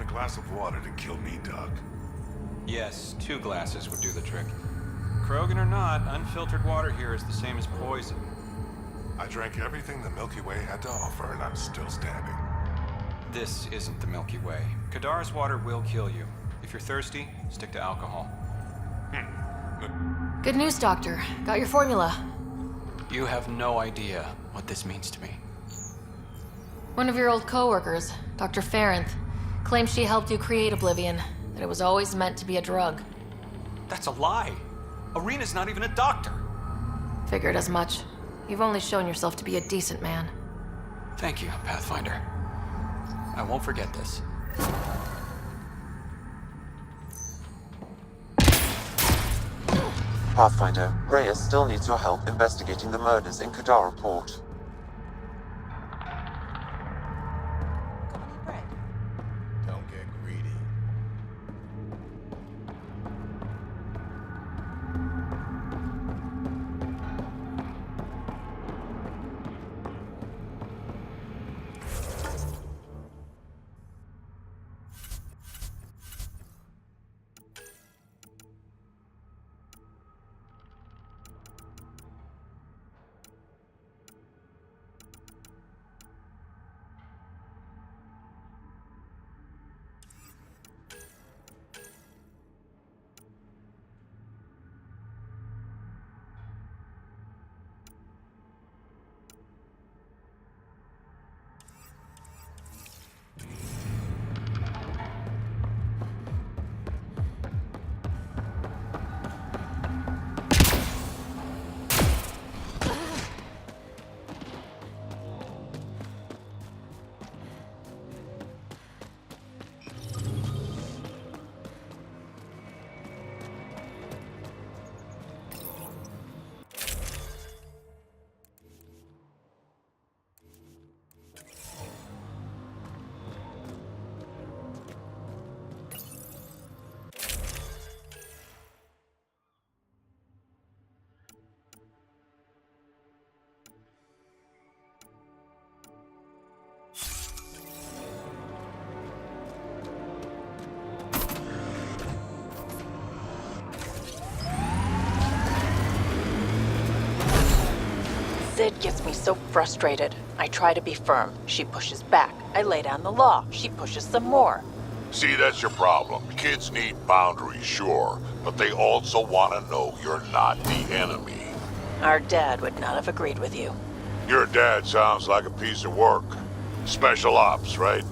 Glass of water to kill me, Doc. Yes, 2 glasses would do the trick. Krogan or not, unfiltered water here is the same as poison. I drank everything the Milky Way had to offer, and I'm still standing. This isn't the Milky Way. Kadar's water will kill you. If you're thirsty, stick to alcohol. Good news, Doctor. Got your formula. You have no idea what this means to me. One of your old co-workers, Dr. Ferenth, claims she helped you create Oblivion, that it was always meant to be a drug. That's a lie. Arena's not even a doctor. Figured as much. You've only shown yourself to be a decent man. Thank you, Pathfinder. I won't forget this. Pathfinder, Reyes still needs your help investigating the murders in Kadara Port. Don't get greedy. Sid gets me so frustrated. I try to be firm. She pushes back. I lay down the law. She pushes some more. See, that's your problem. Kids need boundaries, sure, but they also want to know you're not the enemy. Our dad would not have agreed with you. Your dad sounds like a piece of work. Special ops, right?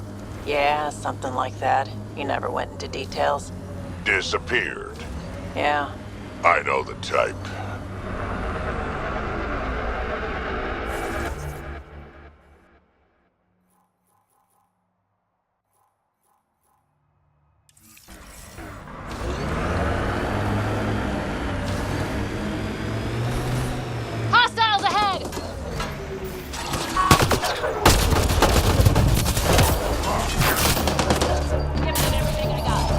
Yeah, something like that. You never went into details. Disappeared. Yeah. I know the type. Hostiles ahead! Giving it everything I got.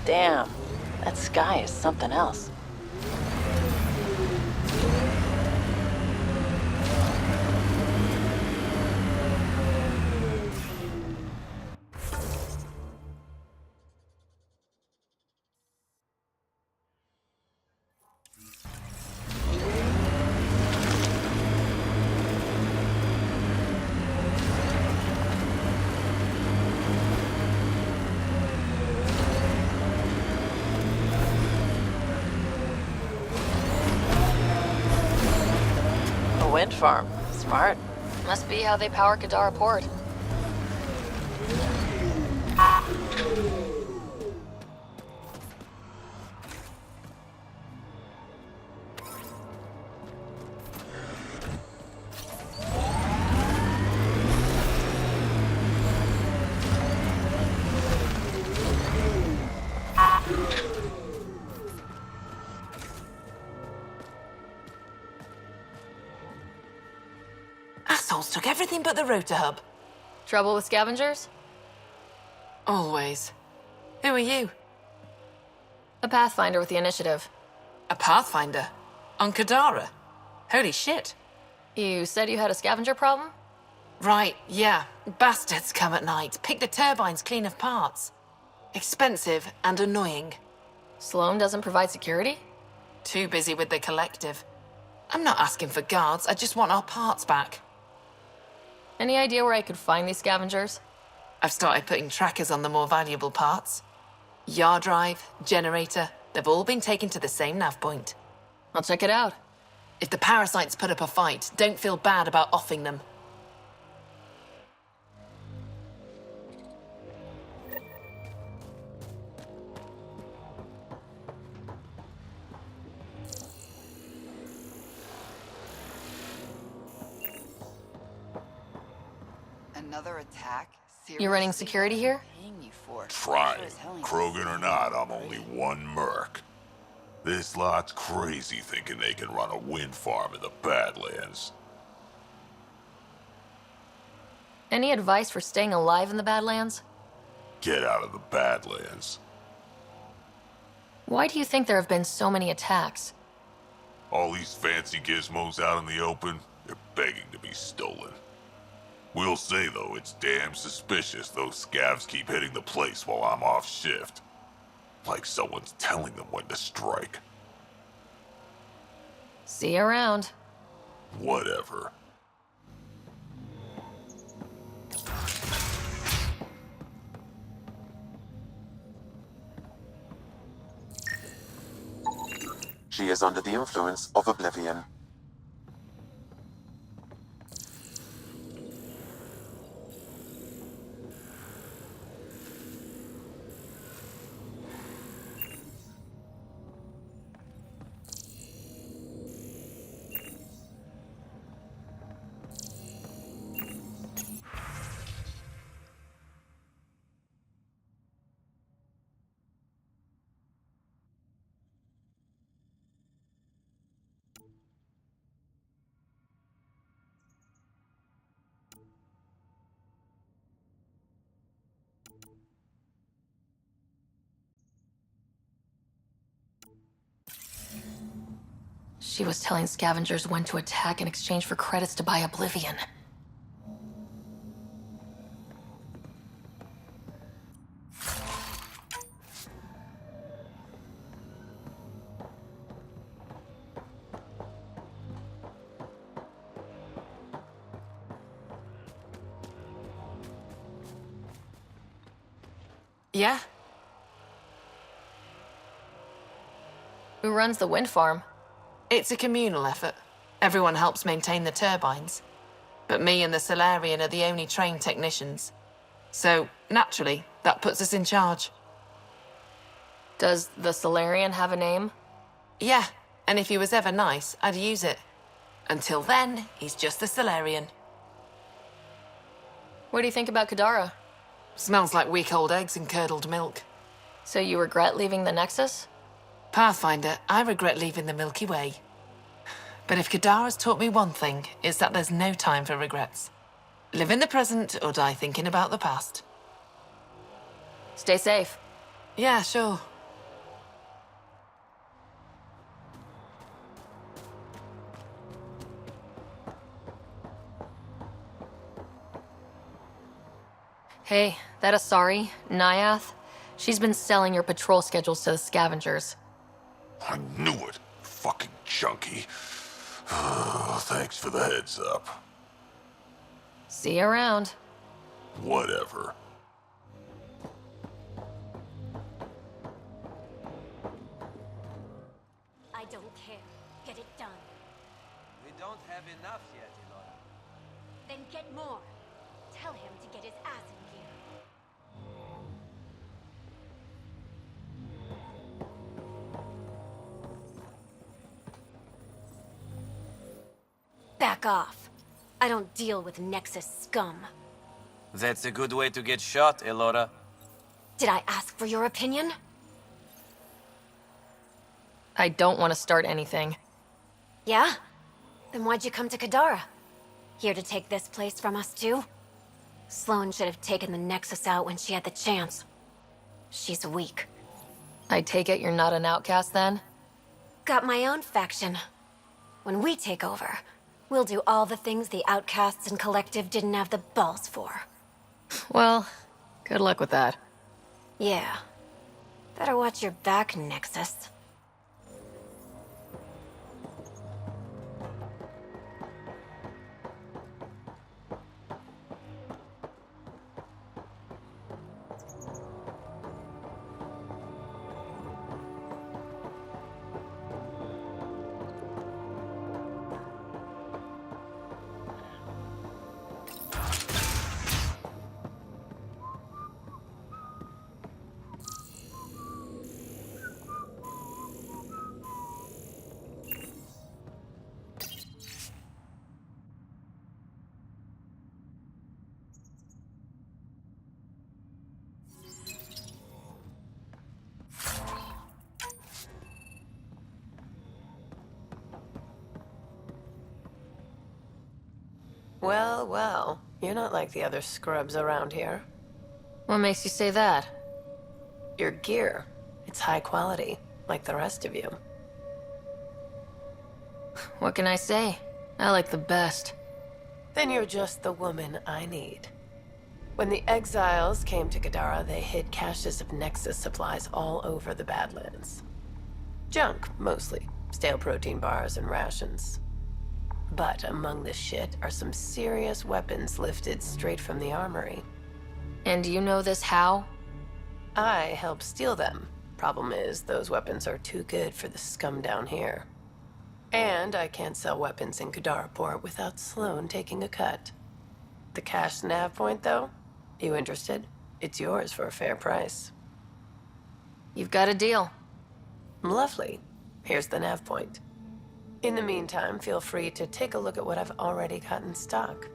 Damn, that sky is something else. A wind farm. Smart. Must be how they power Kadara Port. Assholes took everything but the rotor hub. Trouble with scavengers? Always. Who are you? A Pathfinder with the initiative. A Pathfinder? On Kadara? Holy shit. You said you had a scavenger problem? Right, yeah. Bastards come at night, pick the turbines clean of parts. Expensive and annoying. Sloan doesn't provide security? Too busy with the collective. I'm not asking for guards, I just want our parts back. Any idea where I could find these scavengers? I've started putting trackers on the more valuable parts. Yard drive, generator, they've all been taken to the same nav point. I'll check it out. If the parasites put up a fight, don't feel bad about offing them. Another attack? You running security here? Paying you for? Trying. Sure as hell ain't Krogan or not, I'm only one merc. This lot's crazy thinking they can run a wind farm in the Badlands. Any advice for staying alive in the Badlands? Get out of the Badlands. Why do you think there have been so many attacks? All these fancy gizmos out in the open, they're begging to be stolen. We'll say, though, it's damn suspicious those scavs keep hitting the place while I'm off shift. Like someone's telling them when to strike. See you around. Whatever. She is under the influence of oblivion. She was telling scavengers when to attack in exchange for credits to buy Oblivion. Yeah? Who runs the wind farm? It's a communal effort. Everyone helps maintain the turbines. But me and the Solarian are the only trained technicians. So, naturally, that puts us in charge. Does the Solarian have a name? Yeah, and if he was ever nice, I'd use it. Until then, he's just the Solarian. What do you think about Kadara? Smells like week-old eggs and curdled milk. So you regret leaving the Nexus? Pathfinder, I regret leaving the Milky Way. But if Kadara's taught me one thing, it's that there's no time for regrets. Live in the present or die thinking about the past. Stay safe. Yeah, sure. Hey, that Asari, Nyath, she's been selling your patrol schedules to the scavengers. I knew it. Fucking junkie. Thanks for the heads up. See you around. Whatever. I don't care. Get it done. We don't have enough yet, Elora. Then get more. Tell him to get his ass in gear. Back off. I don't deal with Nexus scum. That's a good way to get shot, Elora. Did I ask for your opinion? I don't want to start anything. Yeah? Then why'd you come to Kadara? Here to take this place from us too? Sloane should have taken the Nexus out when she had the chance. She's weak. I take it you're not an outcast then? Got my own faction. When we take over, we'll do all the things the outcasts and collective didn't have the balls for. Well, good luck with that. Yeah. Better watch your back, Nexus. Well, well. You're not like the other scrubs around here. What makes you say that? Your gear. It's high quality, like the rest of you. What can I say? I like the best. Then you're just the woman I need. When the exiles came to Kadara, they hid caches of Nexus supplies all over the Badlands. Junk, mostly. Stale protein bars and rations. But among the shit are some serious weapons lifted straight from the armory. And you know this how? I helped steal them. Problem is, those weapons are too good for the scum down here. And I can't sell weapons in Kadaraport without Sloane taking a cut. The cash nav point, though? You interested? It's yours for a fair price. You've got a deal. Lovely. Here's the nav point. In the meantime, feel free to take a look at what I've already got in stock.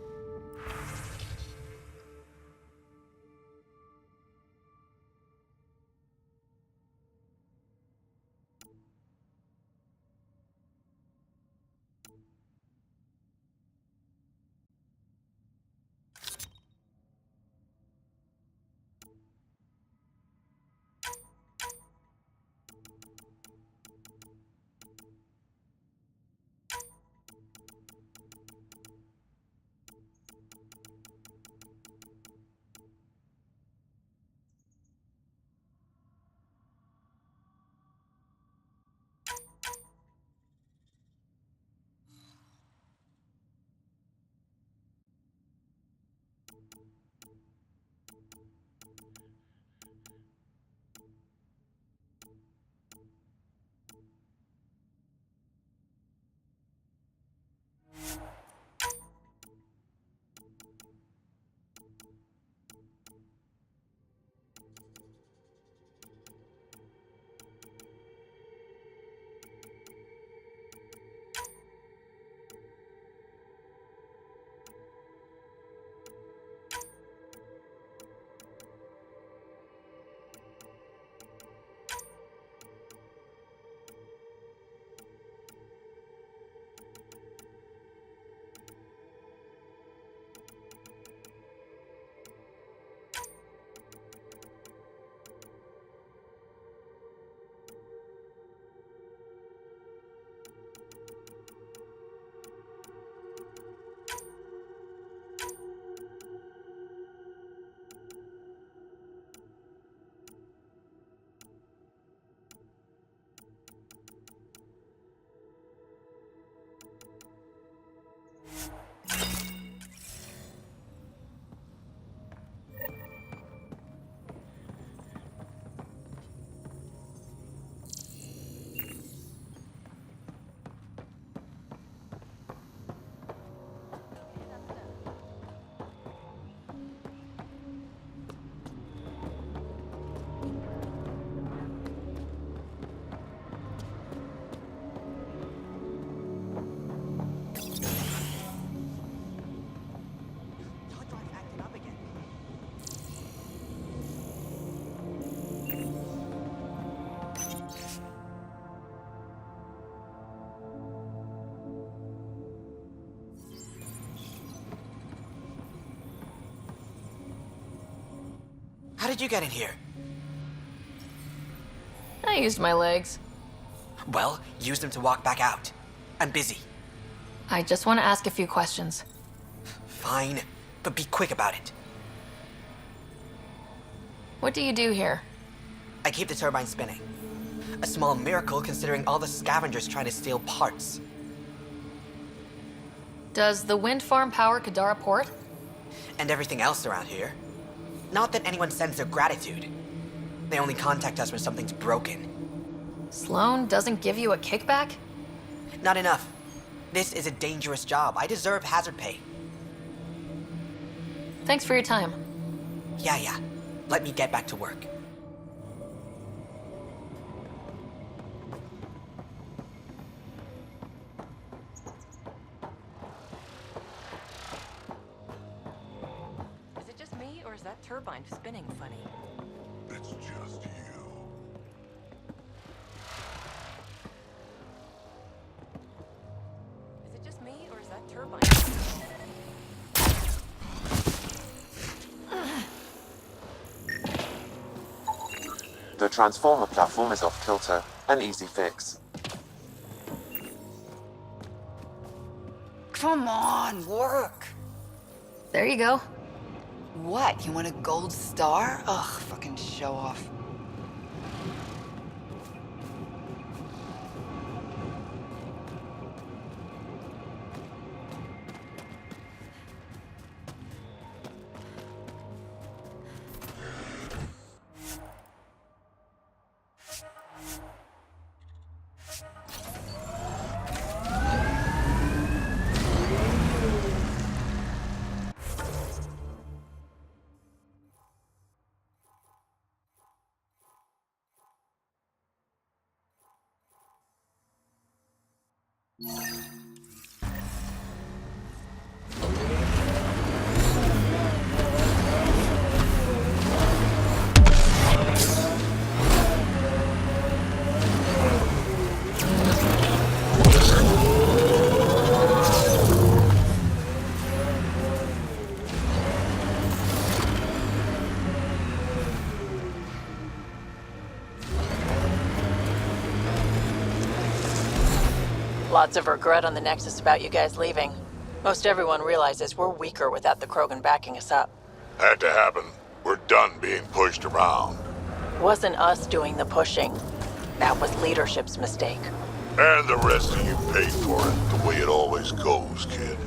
How did you get in here? I used my legs. Well, use them to walk back out. I'm busy. I just want to ask a few questions. Fine, but be quick about it. What do you do here? I keep the turbine spinning. A small miracle considering all the scavengers trying to steal parts. Does the wind farm power Kadara Port? And everything else around here. Not that anyone sends their gratitude. They only contact us when something's broken. Sloan doesn't give you a kickback? Not enough. This is a dangerous job. I deserve hazard pay. Thanks for your time. Yeah. Let me get back to work. Is it just me, or is that turbine spinning funny? It's just you. Is it just me, or is that turbine? The transformer platform is off kilter. An easy fix. Come on, work. There you go. What? You want a gold star? Ugh, fucking show off. Lots of regret on the Nexus about you guys leaving. Most everyone realizes we're weaker without the Krogan backing us up. Had to happen. We're done being pushed around. Wasn't us doing the pushing. That was leadership's mistake. And the rest of you paid for it, the way it always goes, kid.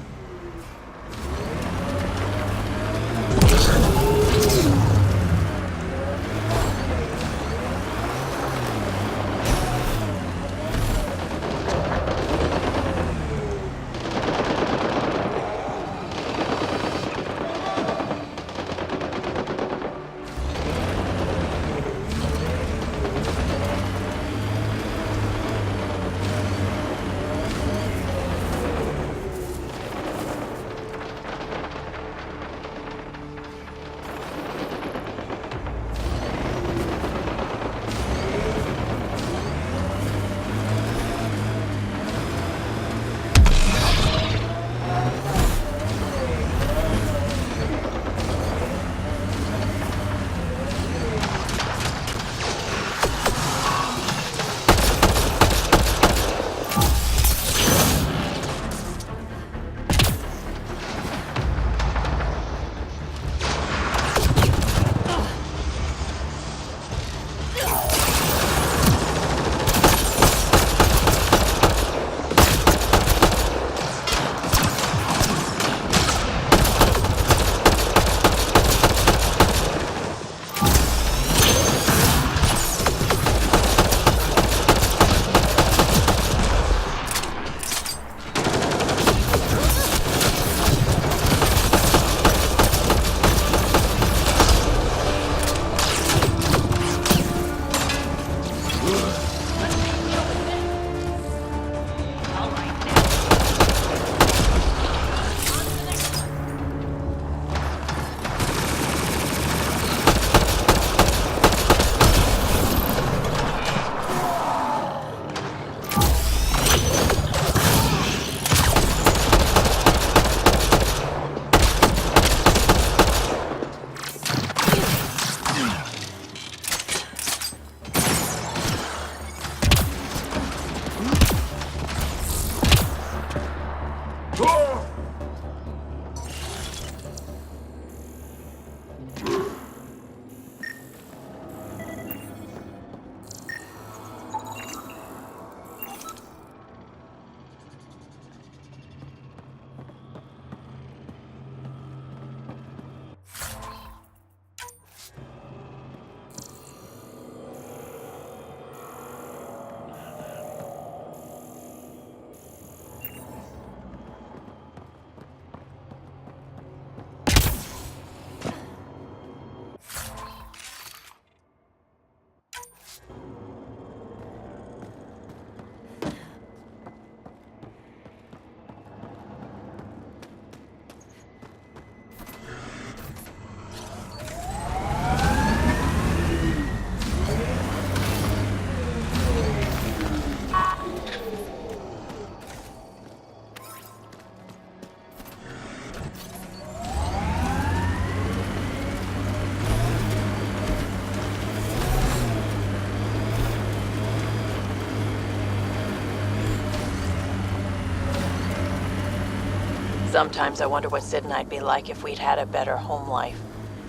Sometimes I wonder what Sid and I'd be like if we'd had a better home life.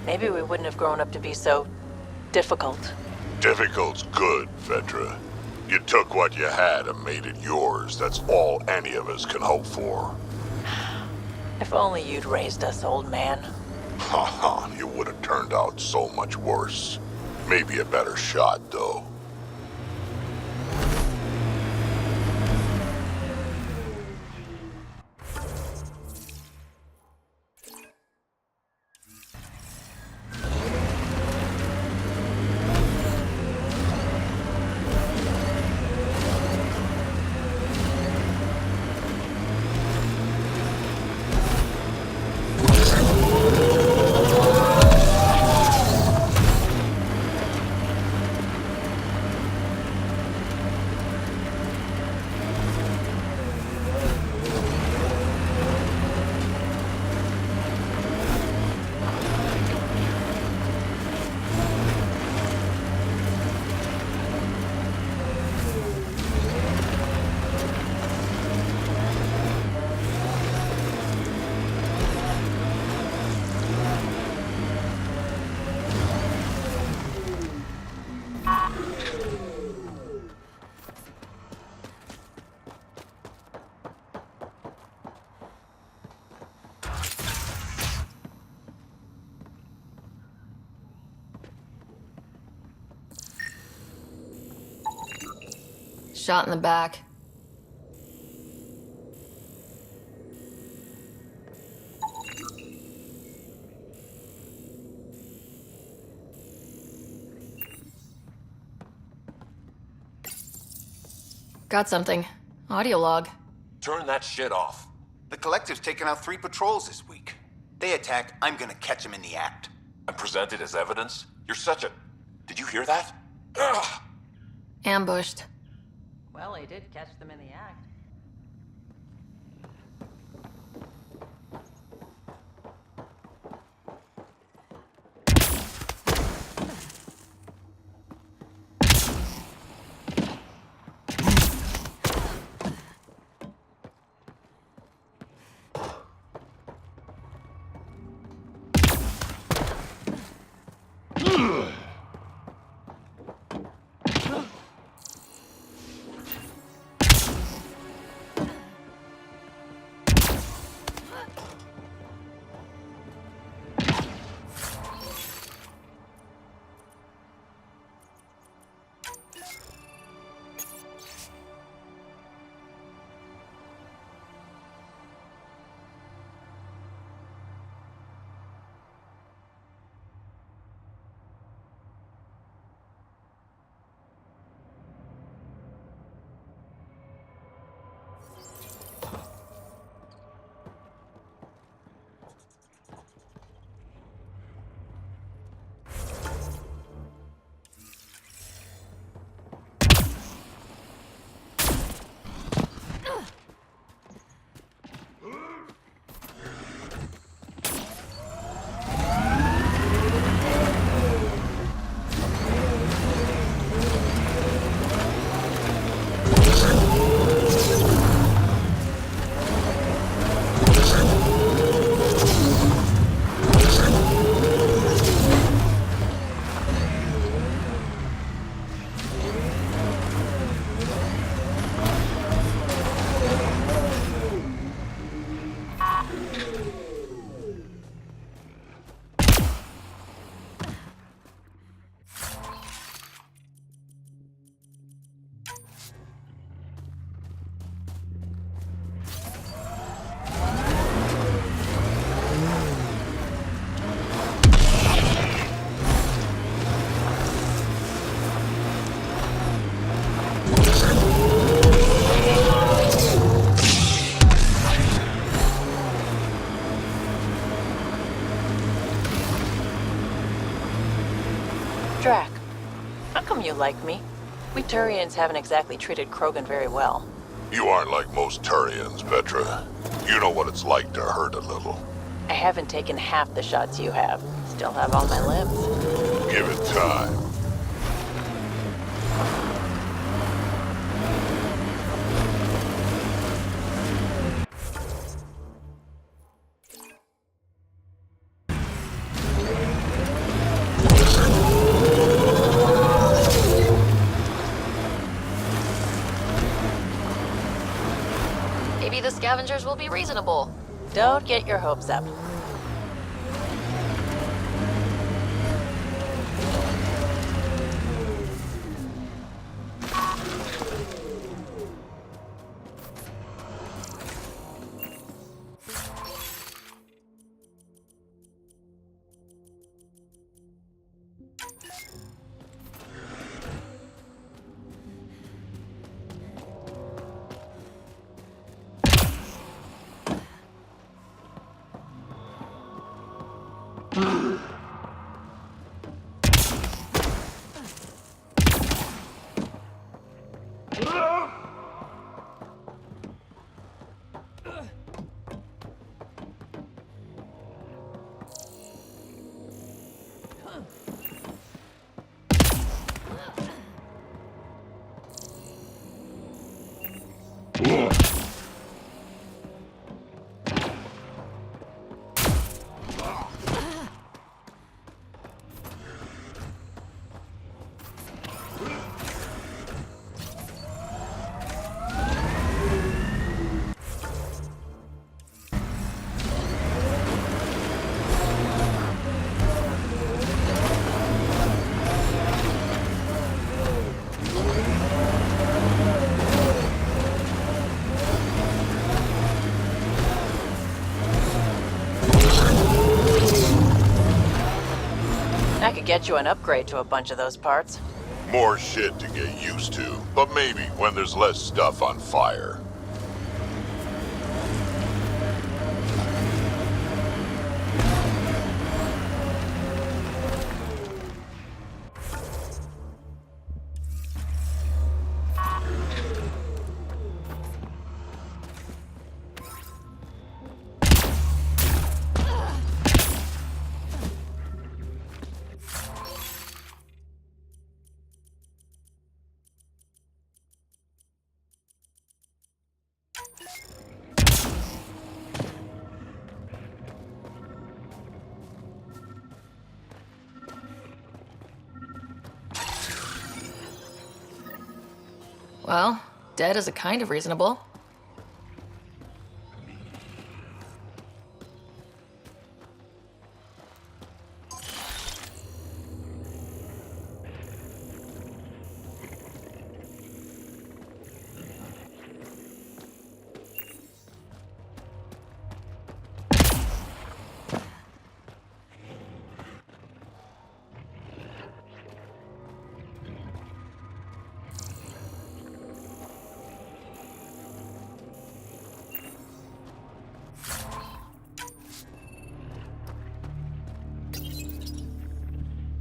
Maybe we wouldn't have grown up to be so difficult. Difficult's good, Vetra. You took what you had and made it yours. That's all any of us can hope for. If only you'd raised us, old man. Haha, you would have turned out so much worse. Maybe a better shot, though. Shot in the back. Got something. Audio log. Turn that shit off. The Collective's taken out 3 patrols this week. They attack, I'm gonna catch them in the act. And present it as evidence? You're such a... Did you hear that? Ugh! Ambushed. Well, he did catch them in the act. Drac, how come you like me? We Turians haven't exactly treated Krogan very well. You aren't like most Turians, Vetra. You know what it's like to hurt a little. I haven't taken half the shots you have. Still have all my limbs. Give it time. scavengers will be reasonable. Don't get your hopes up. I could get you an upgrade to a bunch of those parts. More shit to get used to, but maybe when there's less stuff on fire. Well, dead is a kind of reasonable.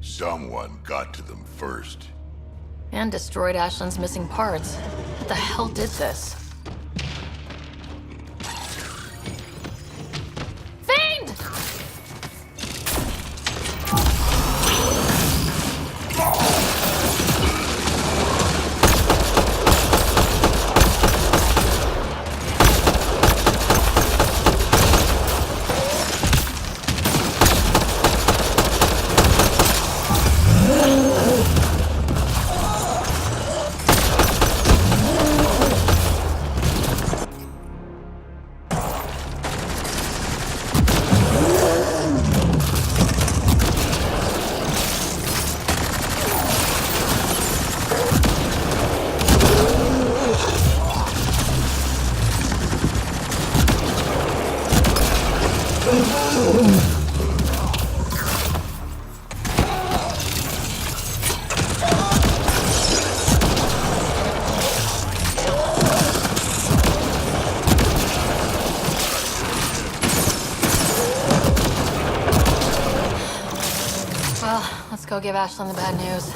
Someone got to them first. And destroyed Ashland's missing parts. What the hell did this? Fiend! Well, let's go give Ashlyn the bad news.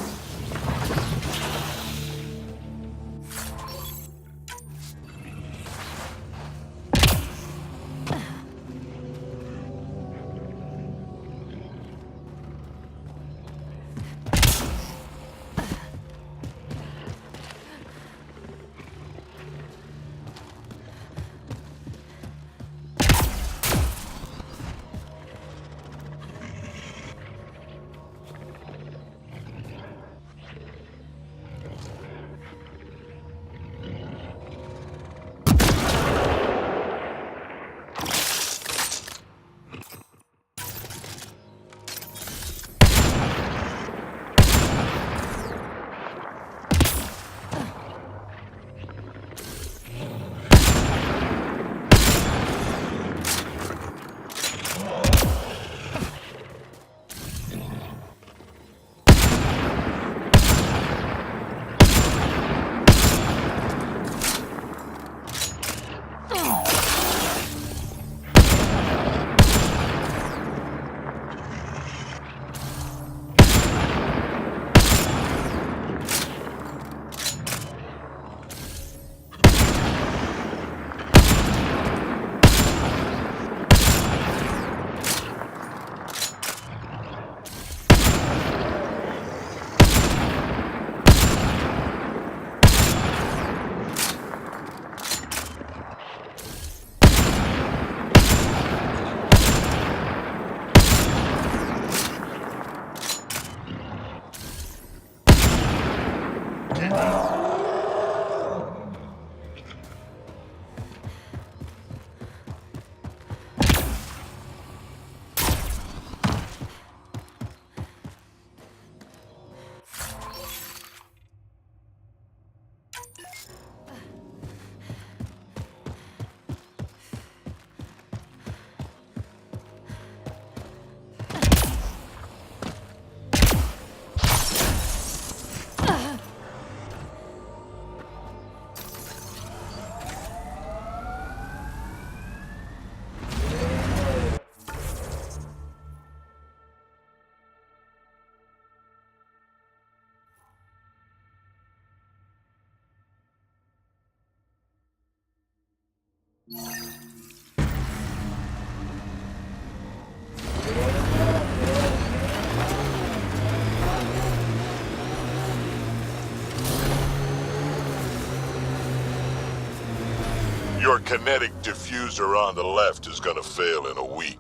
kinetic diffuser on the left is gonna fail in a week,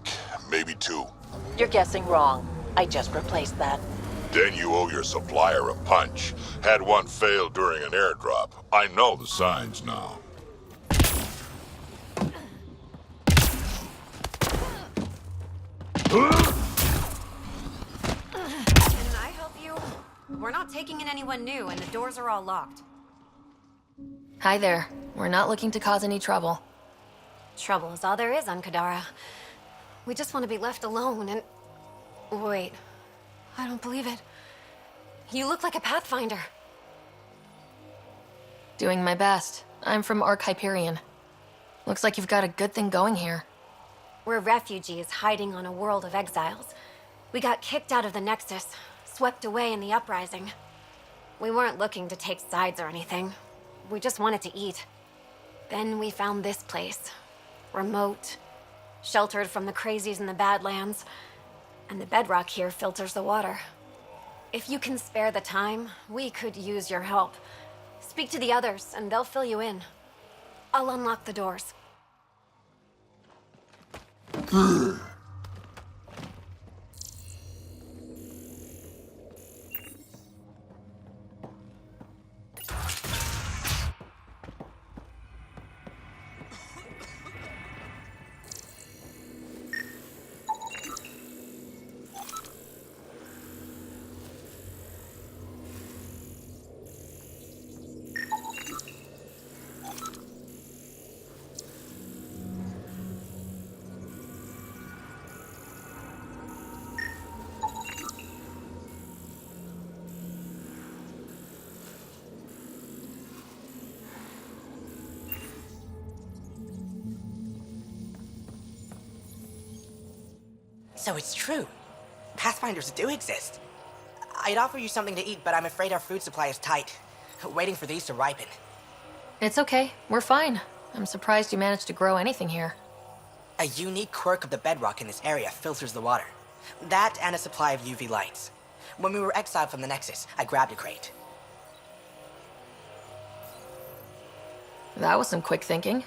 maybe 2. You're guessing wrong. I just replaced that. Then you owe your supplier a punch. Had one fail during an airdrop. I know the signs now. Can I help you? We're not taking in anyone new, and the doors are all locked. Hi there. We're not looking to cause any trouble. Trouble is all there is on Kadara. We just want to be left alone and... Wait. I don't believe it. You look like a Pathfinder. Doing my best. I'm from Ark Hyperion. Looks like you've got a good thing going here. We're refugees hiding on a world of exiles. We got kicked out of the Nexus, swept away in the uprising. We weren't looking to take sides or anything. We just wanted to eat. Then we found this place. Remote, sheltered from the crazies in the Badlands, and the bedrock here filters the water. If you can spare the time, we could use your help. Speak to the others, and they'll fill you in. I'll unlock the doors. So it's true. Pathfinders do exist. I'd offer you something to eat, but I'm afraid our food supply is tight. Waiting for these to ripen. It's okay. We're fine. I'm surprised you managed to grow anything here. A unique quirk of the bedrock in this area filters the water. That and a supply of UV lights. When we were exiled from the Nexus, I grabbed a crate. That was some quick thinking.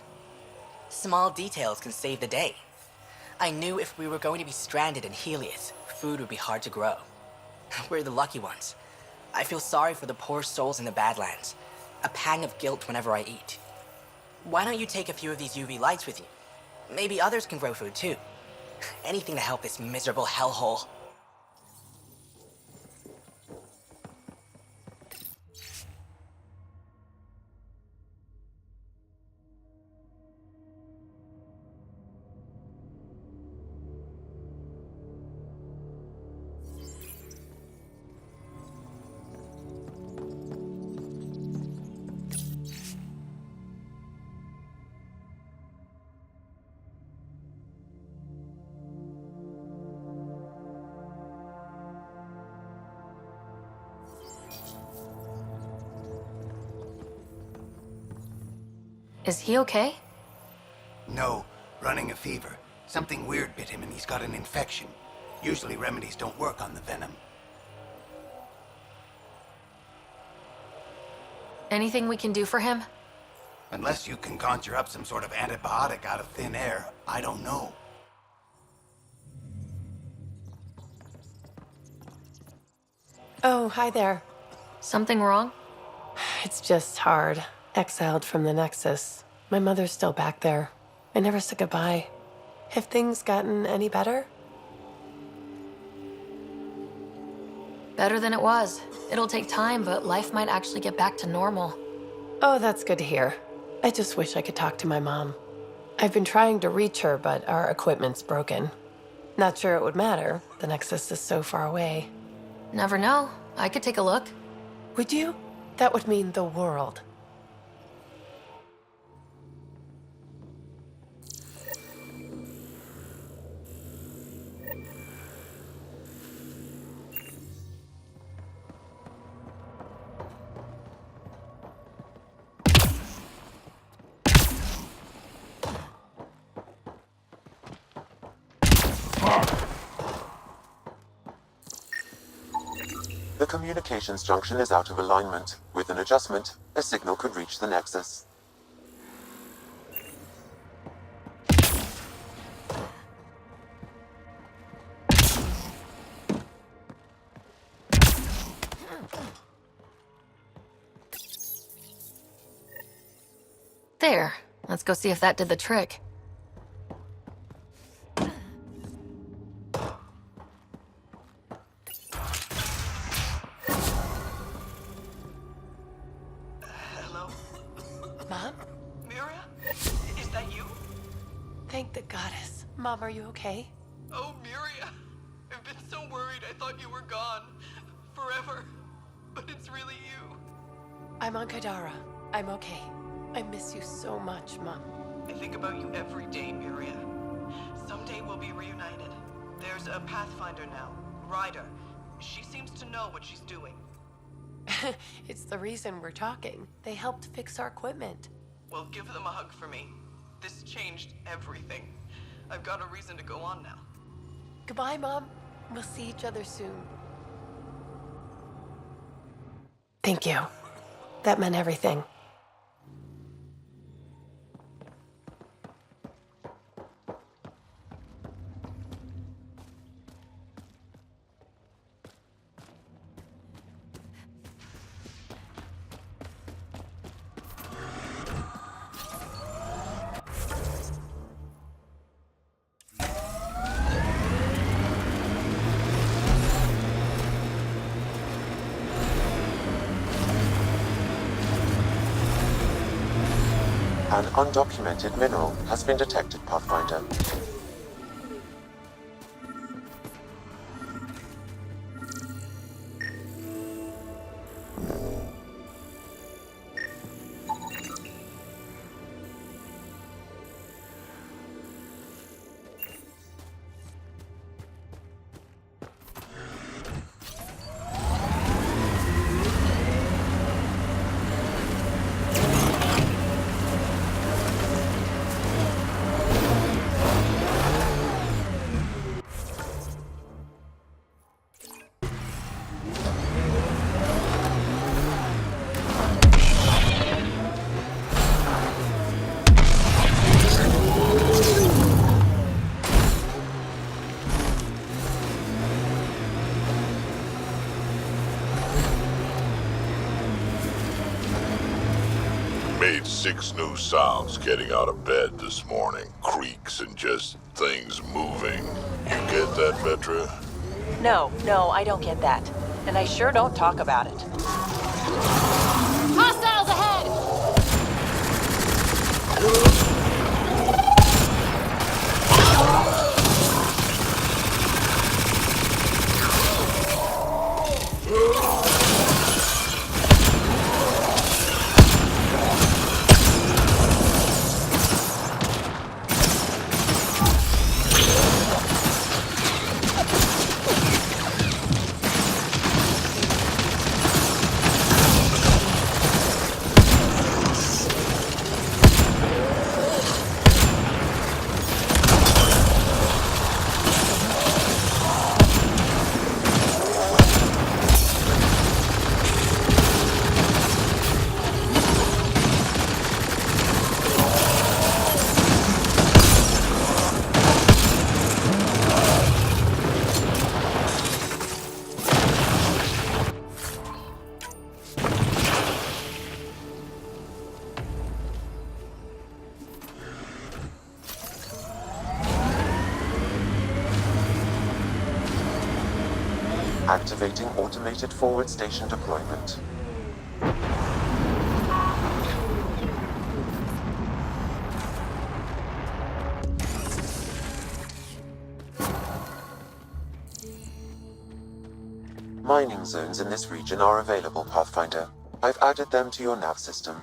Small details can save the day. I knew if we were going to be stranded in Helios, food would be hard to grow. We're the lucky ones. I feel sorry for the poor souls in the Badlands. A pang of guilt whenever I eat. Why don't you take a few of these UV lights with you? Maybe others can grow food too. Anything to help this miserable hellhole. Is he okay? No, running a fever. Something weird bit him and he's got an infection. Usually remedies don't work on the venom. Anything we can do for him? Unless you can conjure up some sort of antibiotic out of thin air, I don't know. Oh, hi there. Something wrong? It's just hard. Exiled from the Nexus. My mother's still back there. I never said goodbye. Have things gotten any better? Better than it was. It'll take time, but life might actually get back to normal. Oh, that's good to hear. I just wish I could talk to my mom. I've been trying to reach her, but our equipment's broken. Not sure it would matter. The Nexus is so far away. Never know. I could take a look. Would you? That would mean the world. The communications junction is out of alignment. With an adjustment, a signal could reach the Nexus. There. Let's go see if that did the trick. Hello? Mom? Miria? Is that you? Thank the goddess. Mom, are you okay? Oh, Miria. I've been so worried I thought you were gone. Forever. But it's really you. I'm on Kadara. I'm okay. I miss you so much, Mom. I think about you every day, Miria. Someday we'll be reunited. There's a Pathfinder now, Ryder. She seems to know what she's doing. It's the reason we're talking. They helped fix our equipment. Well, give them a hug for me. This changed everything. I've got a reason to go on now. Goodbye, Mom. We'll see each other soon. Thank you. That meant everything. An undocumented mineral has been detected, Pathfinder. Made 6 new sounds getting out of bed this morning. Creaks and just things moving. You get that, Vetra? No, I don't get that. And I sure don't talk about it. Hostiles ahead! Activating automated forward station deployment. Mining zones in this region are available, Pathfinder. I've added them to your nav system.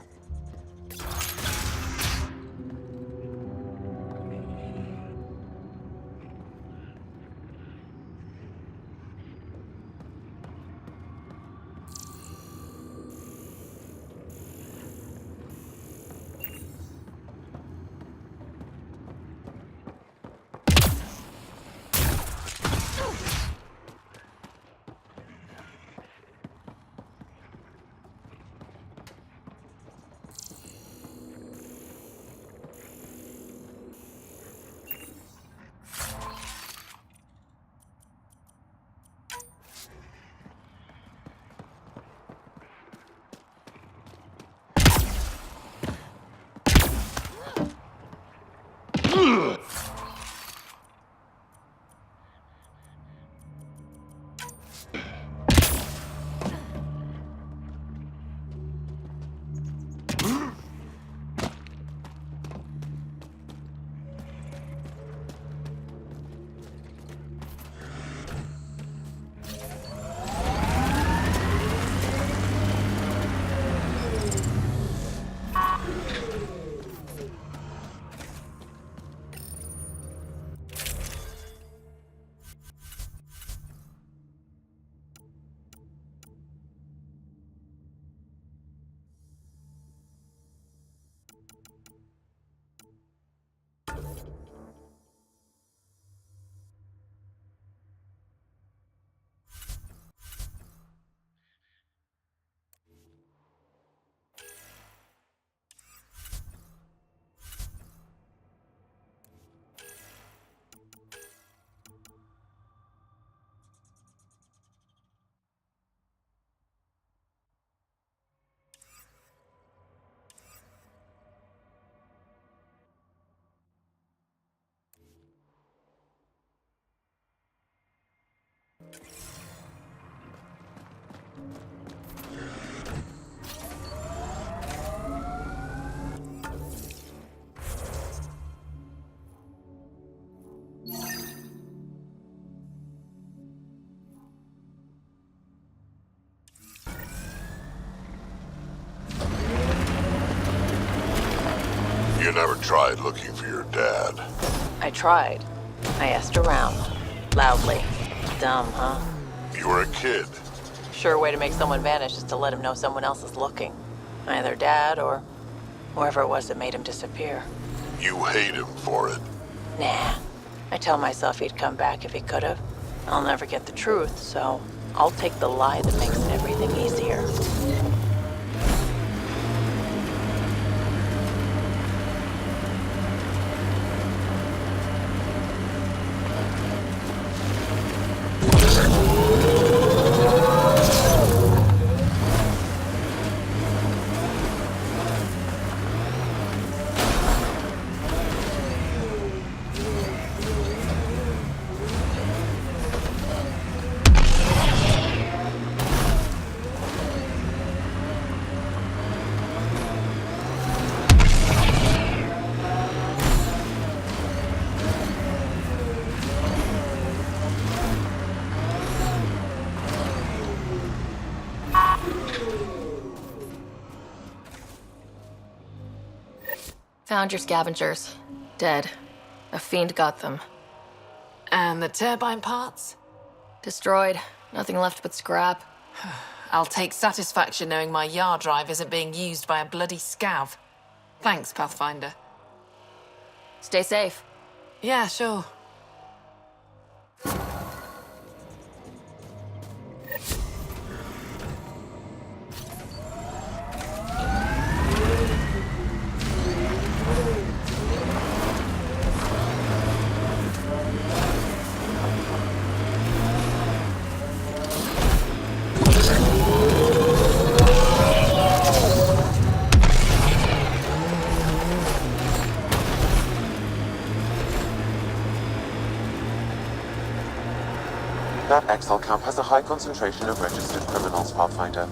You never tried looking for your dad. I tried. I asked around. Loudly. Dumb, huh? You were a kid. Sure way to make someone vanish is to let him know someone else is looking. Either Dad or whoever it was that made him disappear. You hate him for it. Nah. I tell myself he'd come back if he could have. I'll never get the truth, so I'll take the lie that makes everything easier. Found your scavengers. Dead. A fiend got them. And the turbine parts? Destroyed. Nothing left but scrap. I'll take satisfaction knowing my yard drive isn't being used by a bloody scav. Thanks, Pathfinder. Stay safe. Yeah, sure. That Exile camp has a high concentration of registered criminals, Pathfinder.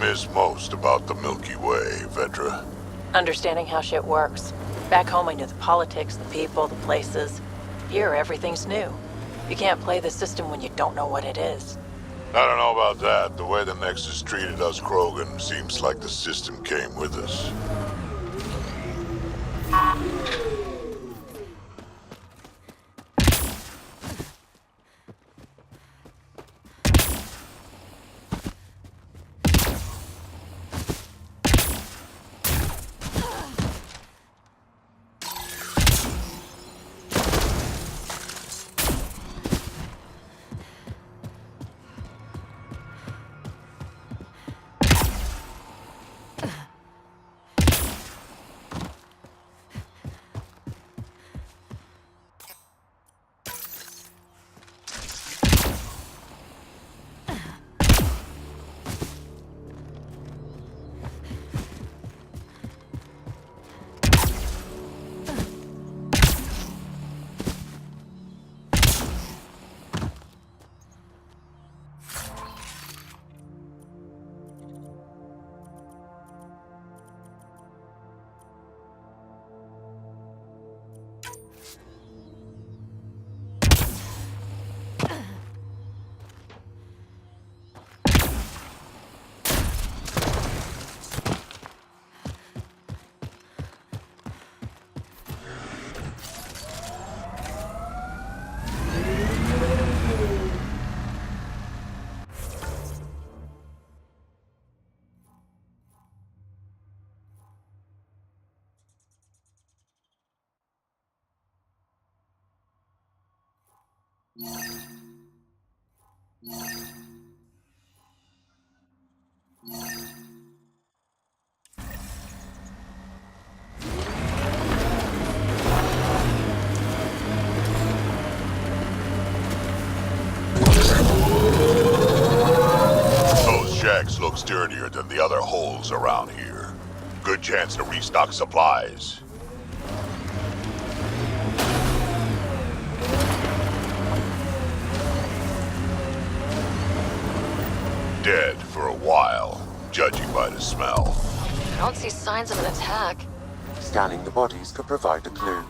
miss most about the Milky Way, Vedra? Understanding how shit works. Back home I knew the politics, the people, the places. Here, everything's new. You can't play the system when you don't know what it is. I don't know about that. The way the Nexus treated us Krogan seems like the system came with us. Those shacks look sturdier than the other holes around here. Good chance to restock supplies. Dead for a while, judging by the smell. I don't see signs of an attack. Scanning the bodies could provide a clue.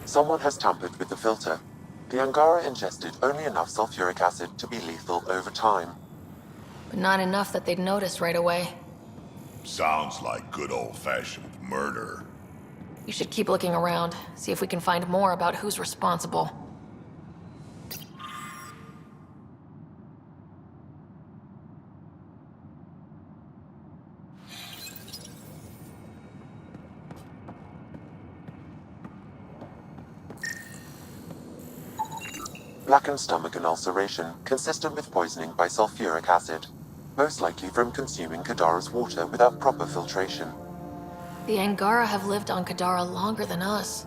Someone has tampered with the filter. The Angara ingested only enough sulfuric acid to be lethal over time. But not enough that they'd notice right away. Sounds like good old-fashioned murder. You should keep looking around, see if we can find more about who's responsible. Blackened stomach and ulceration, consistent with poisoning by sulfuric acid. Most likely from consuming Kadara's water without proper filtration. The Angara have lived on Kadara longer than us.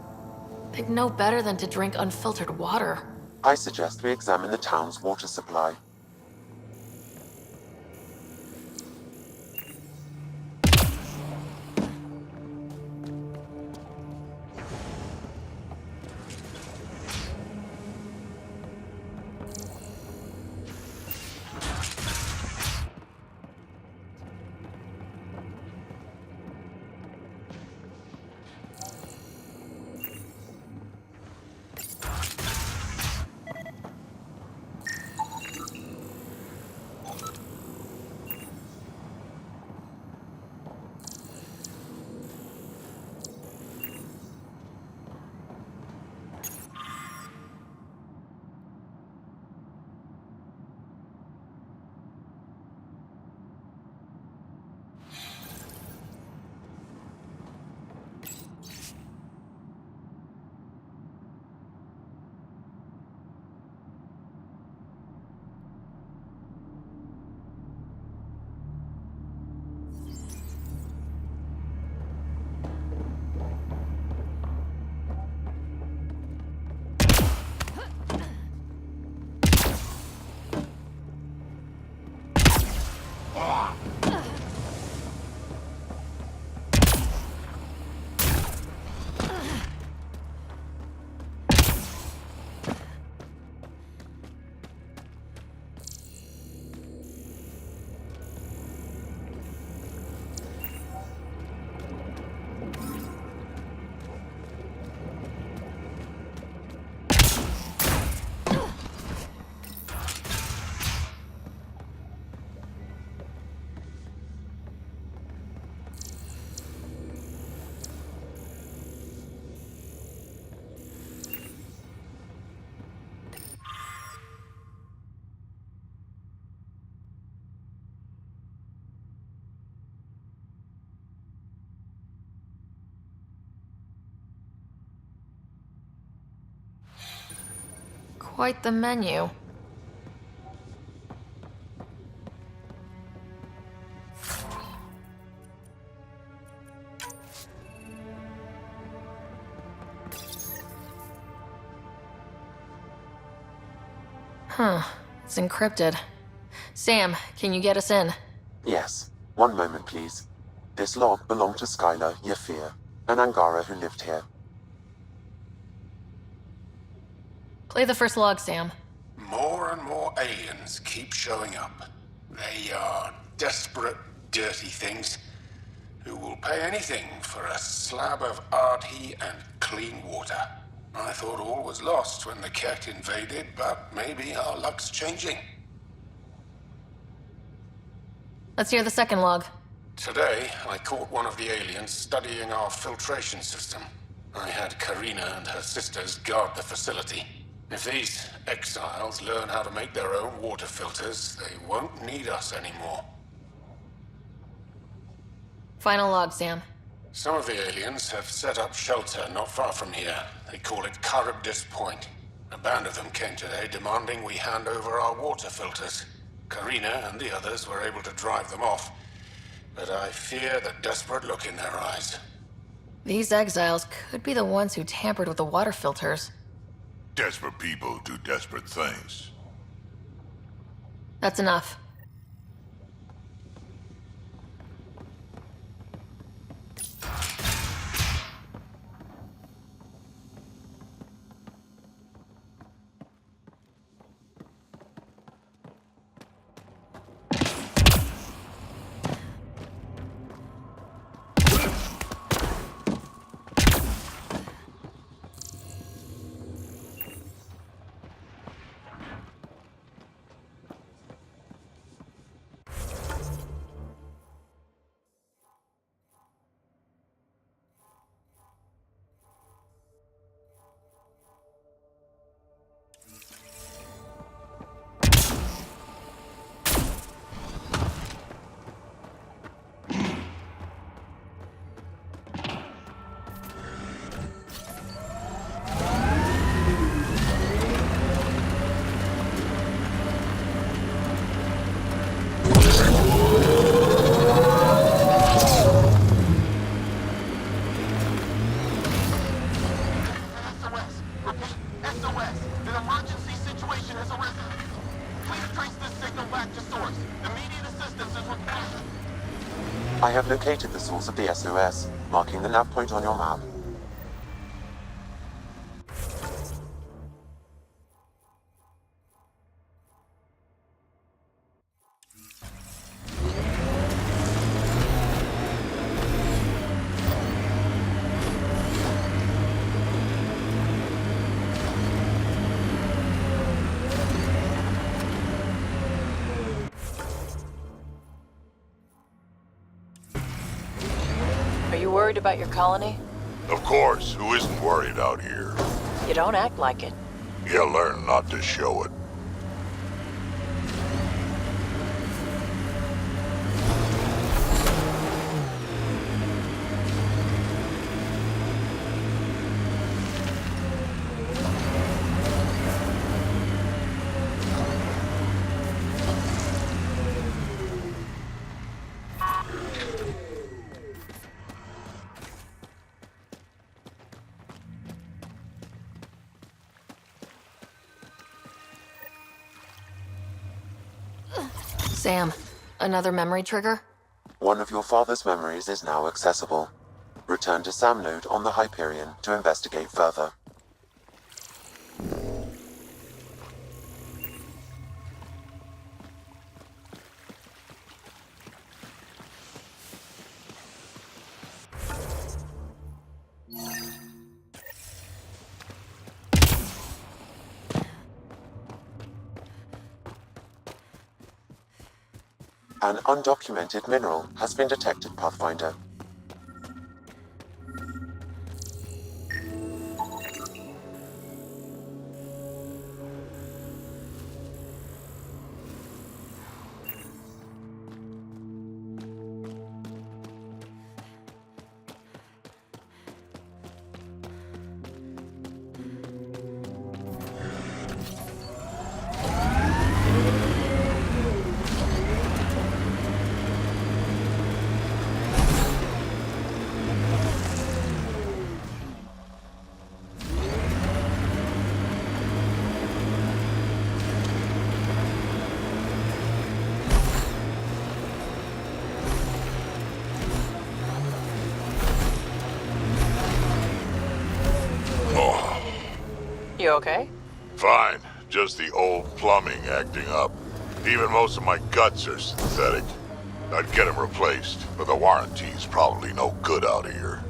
They'd know better than to drink unfiltered water. I suggest we examine the town's water supply. Quite the menu. Huh. It's encrypted. Sam, can you get us in? Yes. One moment, please. This log belonged to Skylar Yafir, an Angara who lived here. Play the first log, Sam. More and more aliens keep showing up. They are desperate, dirty things who will pay anything for a slab of Ardhi and clean water. I thought all was lost when the Ket invaded, but maybe our luck's changing. Let's hear the second log. Today, I caught one of the aliens studying our filtration system. I had Karina and her sisters guard the facility. If these exiles learn how to make their own water filters, they won't need us anymore. Final log, Sam. Some of the aliens have set up shelter not far from here. They call it Charybdis Point. A band of them came today demanding we hand over our water filters. Karina and the others were able to drive them off, but I fear the desperate look in their eyes. These exiles could be the ones who tampered with the water filters. Desperate people do desperate things. That's enough. I have located the source of the SOS, marking the nav point on your map. Are you worried about your colony? Of course, who isn't worried out here? You don't act like it. You learn not to show it. Sam, another memory trigger? One of your father's memories is now accessible. Return to Sam Node on the Hyperion to investigate further. An undocumented mineral has been detected, Pathfinder. You okay? Fine. Just the old plumbing acting up. Even most of my guts are synthetic. I'd get them replaced, but the warranty's probably no good out here.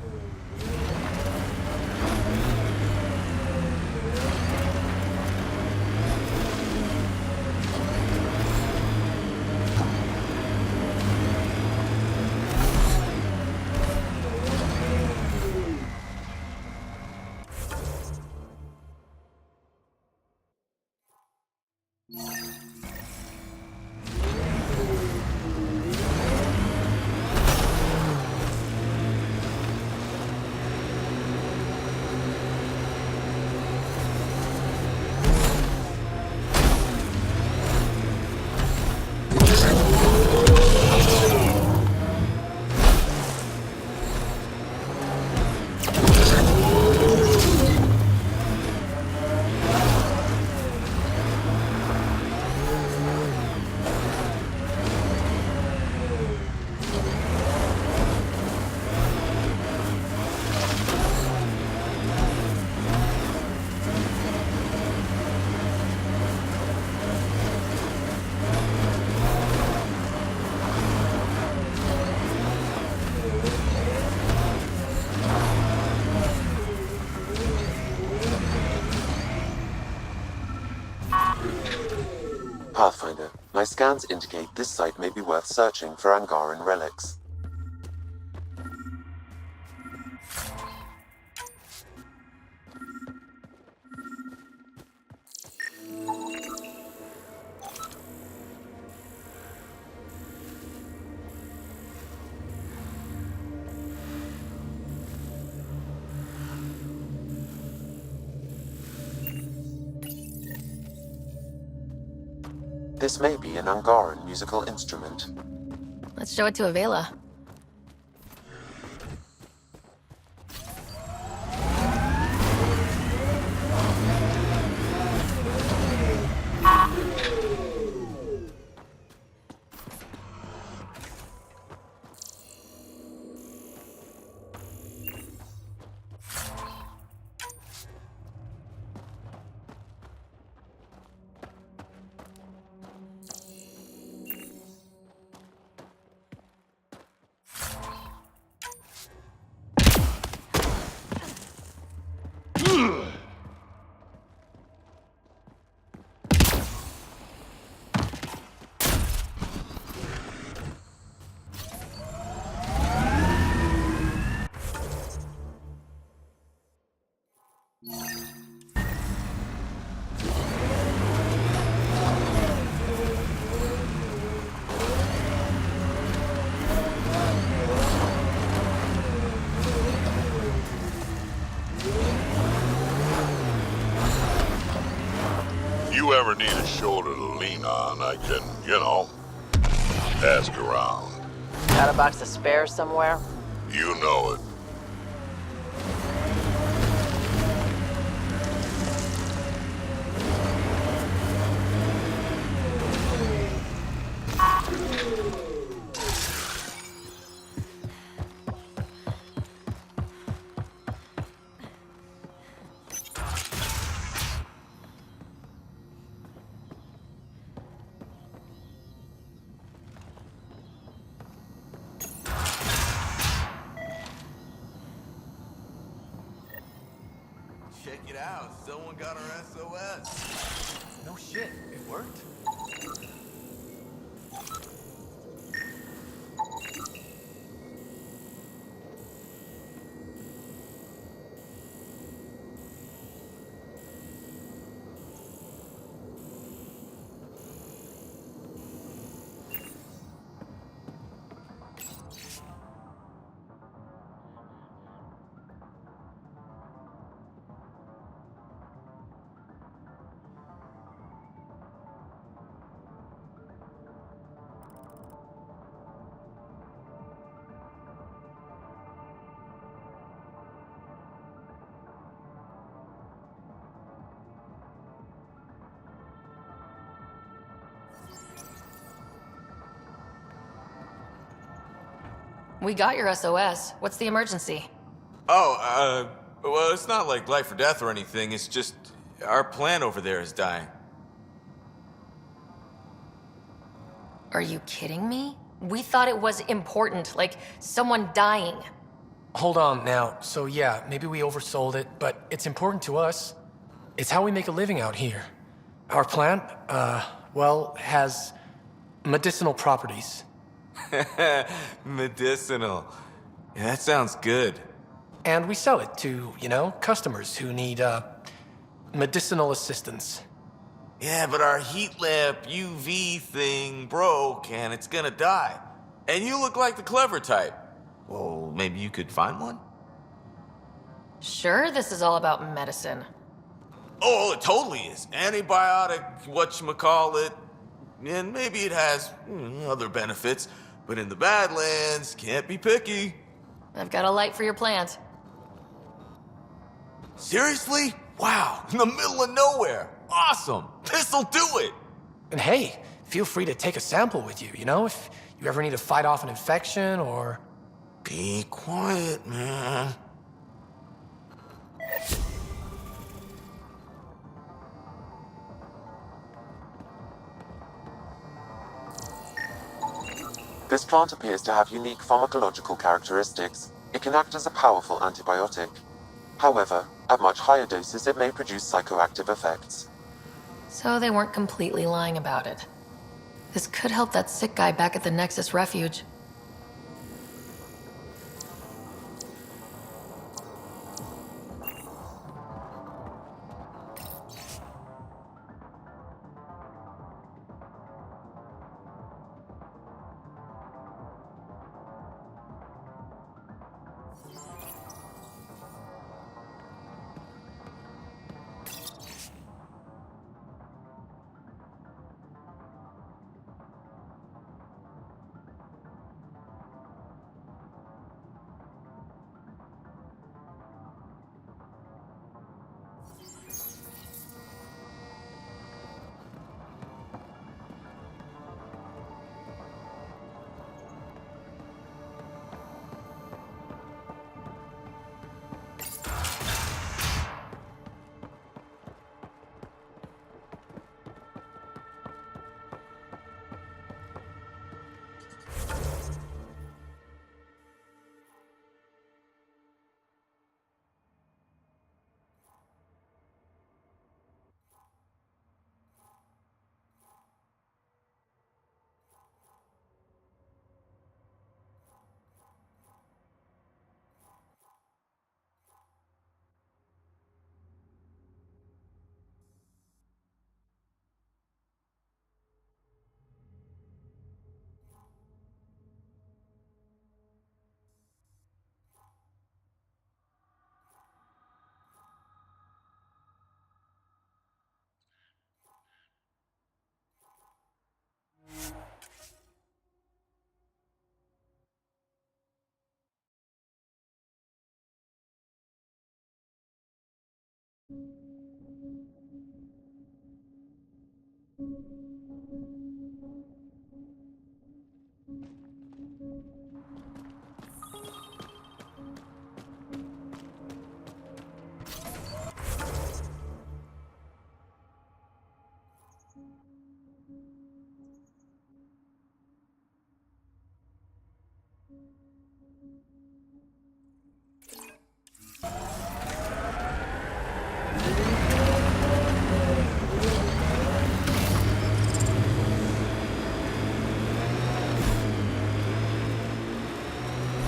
Pathfinder, my scans indicate this site may be worth searching for Angaran relics. This may be an Angaran musical instrument. Let's show it to Avela. You ever need a shoulder to lean on, I can, ask around. Got a box of spares somewhere? You know it. Check it out. Someone got our SOS. No shit. It worked? We got your SOS. What's the emergency? Oh, well, it's not like life or death or anything. It's just, Our plant over there is dying. Are you kidding me? We thought it was important, like someone dying. Hold on now. So yeah, maybe we oversold it, but it's important to us. It's how we make a living out here. Our plant, well, has medicinal properties. Medicinal. Yeah, that sounds good. And we sell it to, customers who need, medicinal assistance. Yeah, but our heat lamp UV thing broke and it's gonna die. And you look like the clever type. Well, maybe you could find one? Sure, this is all about medicine. Oh, it totally is. Antibiotic, whatchamacallit. And maybe it has other benefits. But in the Badlands, can't be picky. I've got a light for your plant. Seriously? Wow, in the middle of nowhere. Awesome. This'll do it. And hey, feel free to take a sample with you, if you ever need to fight off an infection or... Be quiet, man. This plant appears to have unique pharmacological characteristics. It can act as a powerful antibiotic. However, at much higher doses it may produce psychoactive effects. So they weren't completely lying about it. This could help that sick guy back at the Nexus Refuge.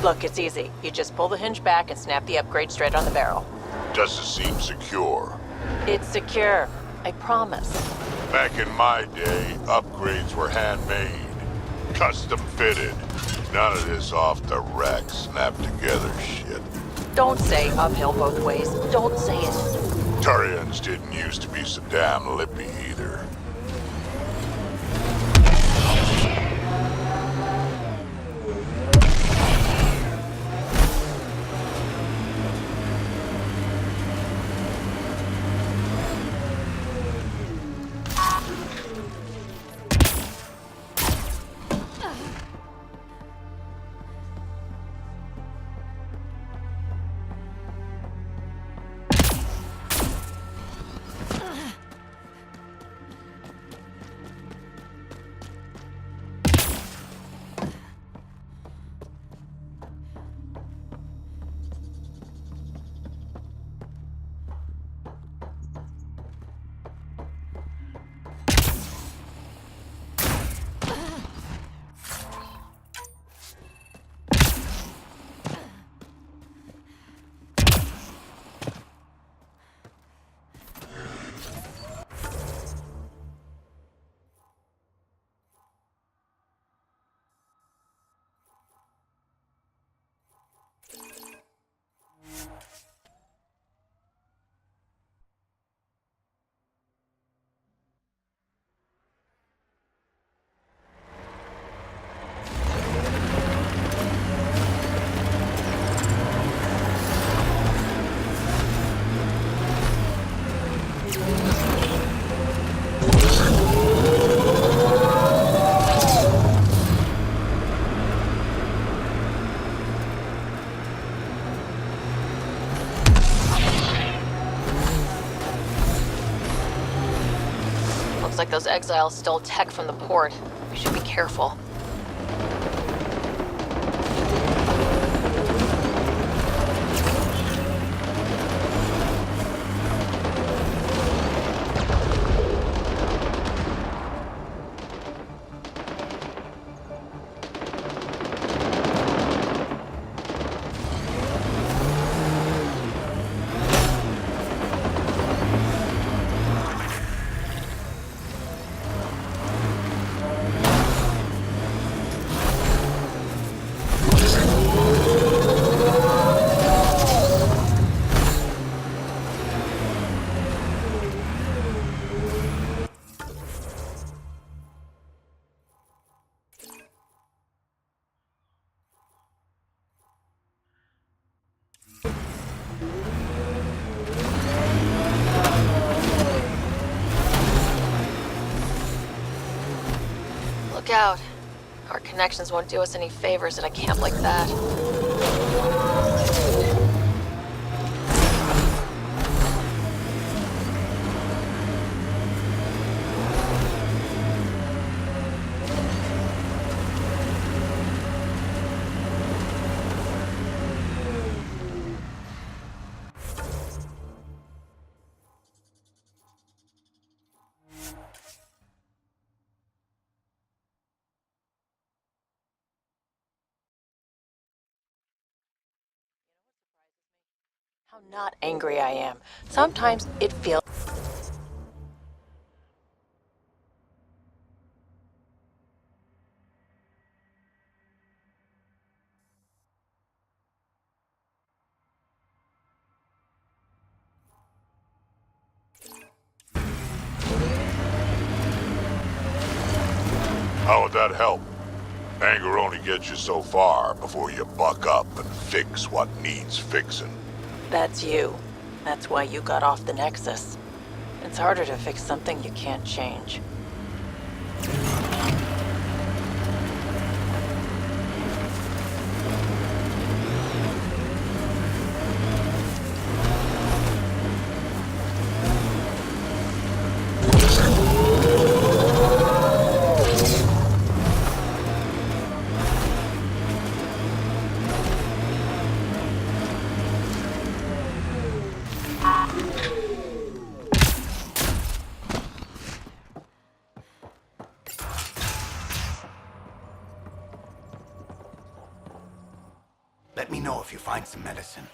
Look, it's easy. You just pull the hinge back and snap the upgrade straight on the barrel. Does it seem secure? It's secure. I promise. Back in my day, upgrades were handmade. Custom fitted. None of this off the rack, snap together shit. Don't say uphill both ways. Don't say it. Turians didn't used to be so damn lippy either. exiles stole tech from the port. We should be careful. Look out. Our connections won't do us any favors at a camp like that. How not angry I am. Sometimes it feels... How would that help? Anger only gets you so far before you buck up and fix what needs fixing. That's you. That's why you got off the Nexus. It's harder to fix something you can't change. Let me know if you find some medicine.